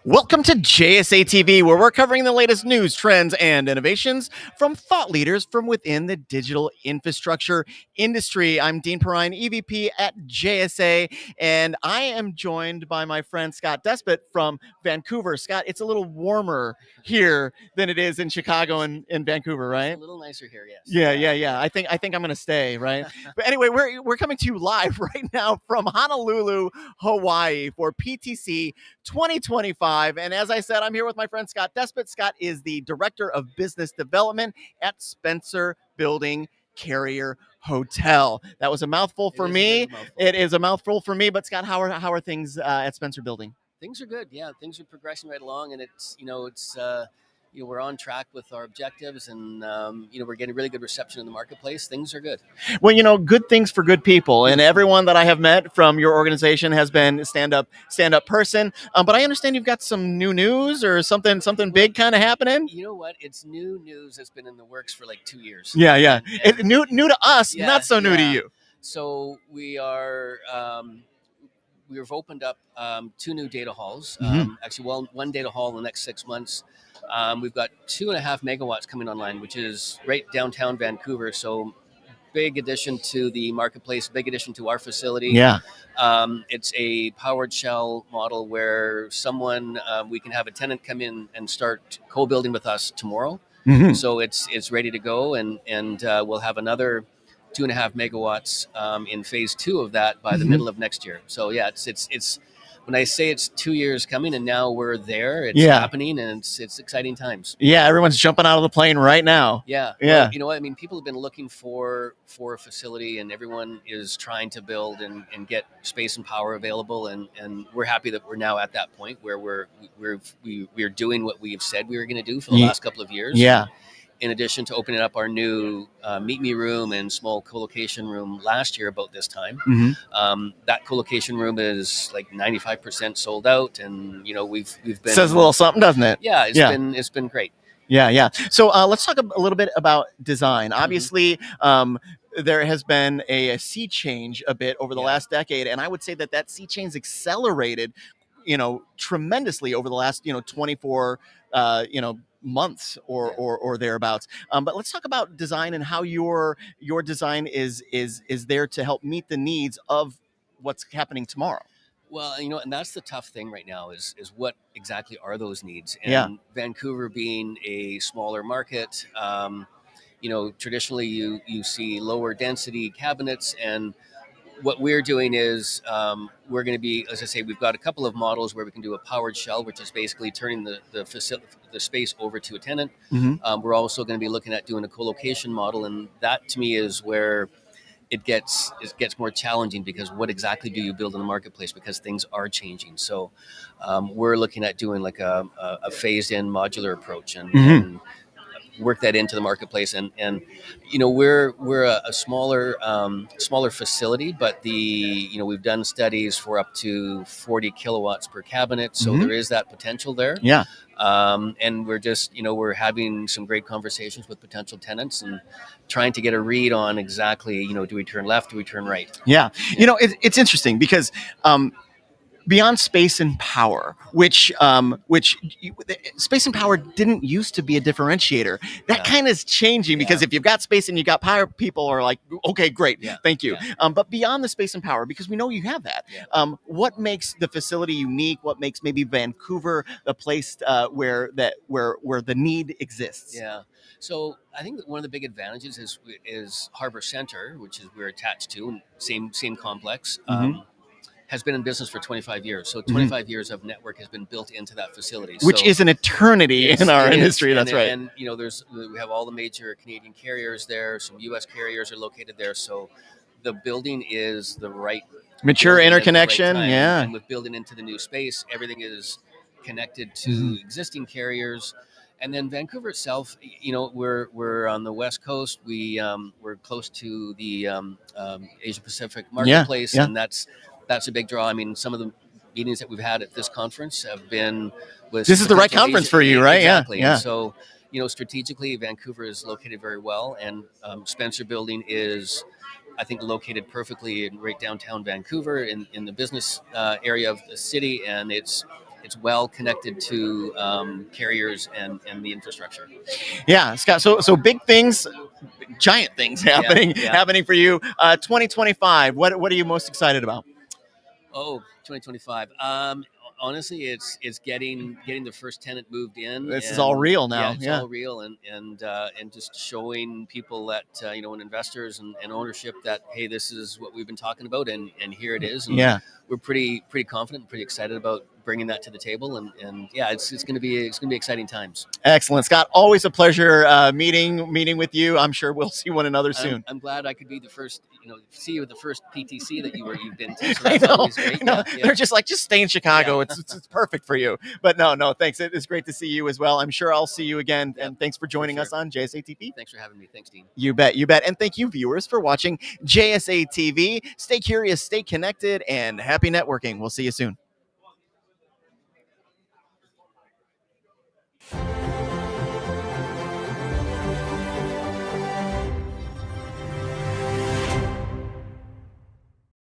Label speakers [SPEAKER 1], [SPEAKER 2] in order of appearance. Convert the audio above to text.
[SPEAKER 1] Welcome to JSA TV, where we're covering the latest news, trends, and innovations from thought leaders from within the digital infrastructure industry. I'm Dean Perrine, EVP at JSA, and I am joined by my friend Scott Despot from Vancouver. Scott, it's a little warmer here than it is in Chicago and in Vancouver, right?
[SPEAKER 2] It's a little nicer here, yes.
[SPEAKER 1] Yeah. I think I'm gonna stay, right? But anyway, we're coming to you live right now from Honolulu, Hawaii for PTC 2025. And as I said, I'm here with my friend Scott Despot. Scott is the Director of Business Development at Spencer Building Carrier Hotel. That was a mouthful for me. It is a mouthful for me. But Scott, how are things at Spencer Building?
[SPEAKER 2] Things are good. Yeah, things are progressing right along, and we're on track with our objectives, and we're getting really good reception in the marketplace. Things are good.
[SPEAKER 1] Well, good things for good people, and everyone that I have met from your organization has been stand up person. But I understand you've got some new news or something big kind of happening.
[SPEAKER 2] You know what? It's new news that's been in the works for like 2 years.
[SPEAKER 1] Yeah. It's new to us,
[SPEAKER 2] Yeah,
[SPEAKER 1] not so new to you.
[SPEAKER 2] So we've opened up 2 new data halls. Actually, one data hall in the next 6 months. We've got 2.5 megawatts coming online, which is right downtown Vancouver. So big addition to the marketplace, big addition to our facility.
[SPEAKER 1] Yeah.
[SPEAKER 2] It's a powered shell model where we can have a tenant come in and start co-building with us tomorrow.
[SPEAKER 1] Mhm.
[SPEAKER 2] So it's ready to go, and we'll have another 2.5 megawatts in phase 2 of that by the middle of next year. So yeah, it's when I say it's 2 years coming and now we're there, it's happening, and it's exciting times.
[SPEAKER 1] Yeah, everyone's jumping out of the plane right now.
[SPEAKER 2] Yeah. Well, you know what I mean? People have been looking for a facility, and everyone is trying to build and get space and power available. And we're happy that we're now at that point where we're doing what we've said we were going to do for the last couple of years.
[SPEAKER 1] Yeah.
[SPEAKER 2] In addition to opening up our new meet me room and small colocation room last year about this time. That colocation room is like 95% sold out, and we've been
[SPEAKER 1] Says a little something, doesn't it?
[SPEAKER 2] Yeah, it's been great.
[SPEAKER 1] Yeah. So let's talk a little bit about design. Obviously, there has been a sea change a bit over the last decade, and I would say that sea change accelerated, tremendously over the last 24 months or thereabouts. But let's talk about design and how your design is there to help meet the needs of what's happening tomorrow.
[SPEAKER 2] Well, and that's the tough thing right now is what exactly are those needs? And Vancouver being a smaller market, traditionally you see lower density cabinets, and what we're doing is we're going to be, as I say, we've got a couple of models where we can do a powered shell, which is basically turning the space over to a tenant. We're also going to be looking at doing a co-location model, and that to me is where it gets more challenging, because what exactly do you build in the marketplace, because things are changing. So we're looking at doing like a phased in modular approach, and work that into the marketplace. And we're a smaller facility, but we've done studies for up to 40 kilowatts per cabinet, so there is that potential there. And we're just we're having some great conversations with potential tenants and trying to get a read on exactly do we turn left, do we turn right.
[SPEAKER 1] It's interesting because beyond space and power, which space and power didn't used to be a differentiator. That kind of is changing, because if you've got space and you got power, people are like, okay, great, thank you. But beyond the space and power, because we know you have that, what makes the facility unique? What makes maybe Vancouver a place where the need exists?
[SPEAKER 2] Yeah. So I think that one of the big advantages is Harbor Center, which is we're attached to, same complex. Has been in business for 25 years. So 25 years of network has been built into that facility.
[SPEAKER 1] Which is an eternity in our industry. That's right.
[SPEAKER 2] And we have all the major Canadian carriers there. Some US carriers are located there. So the building is the right
[SPEAKER 1] mature interconnection.
[SPEAKER 2] Right time. And with building into the new space, everything is connected to existing carriers. And then Vancouver itself, we're on the West Coast. We're close to the Asia Pacific marketplace, and that's a big draw. I mean, some of the meetings that we've had at this conference have been with.
[SPEAKER 1] This is the right conference for you, right?
[SPEAKER 2] Exactly. And so, strategically, Vancouver is located very well, and Spencer Building is, I think, located perfectly in right downtown Vancouver in the business area of the city, and it's it's well connected to carriers and the infrastructure.
[SPEAKER 1] Yeah, Scott. So big things, giant things happening
[SPEAKER 2] Yeah.
[SPEAKER 1] happening for you. 2025. What are you most excited about?
[SPEAKER 2] Oh, 2025. Honestly, it's getting the first tenant moved in.
[SPEAKER 1] This is
[SPEAKER 2] and
[SPEAKER 1] all real now.
[SPEAKER 2] Yeah, it's
[SPEAKER 1] Yeah.
[SPEAKER 2] all real, and just showing people that and investors and ownership that, hey, this is what we've been talking about, and here it is. And
[SPEAKER 1] Yeah.
[SPEAKER 2] we're pretty confident, and pretty excited about bringing that to the table, and yeah, it's gonna be exciting times.
[SPEAKER 1] Excellent, Scott. Always a pleasure meeting with you. I'm sure we'll see one another soon.
[SPEAKER 2] I'm glad I could be the first, see you at the first PTC that you've been to. So
[SPEAKER 1] I
[SPEAKER 2] that's
[SPEAKER 1] know.
[SPEAKER 2] always great.
[SPEAKER 1] I know.
[SPEAKER 2] Yeah.
[SPEAKER 1] They're just like, just stay in Chicago.
[SPEAKER 2] Yeah.
[SPEAKER 1] It's perfect for you. But no, thanks. It's great to see you as well. I'm sure I'll see you again.
[SPEAKER 2] Yep,
[SPEAKER 1] And thanks for joining
[SPEAKER 2] sure.
[SPEAKER 1] us on JSA TV.
[SPEAKER 2] Thanks for having me. Thanks, Dean.
[SPEAKER 1] You bet. And thank you, viewers, for watching JSA TV. Stay curious, stay connected, and happy networking. We'll see you soon.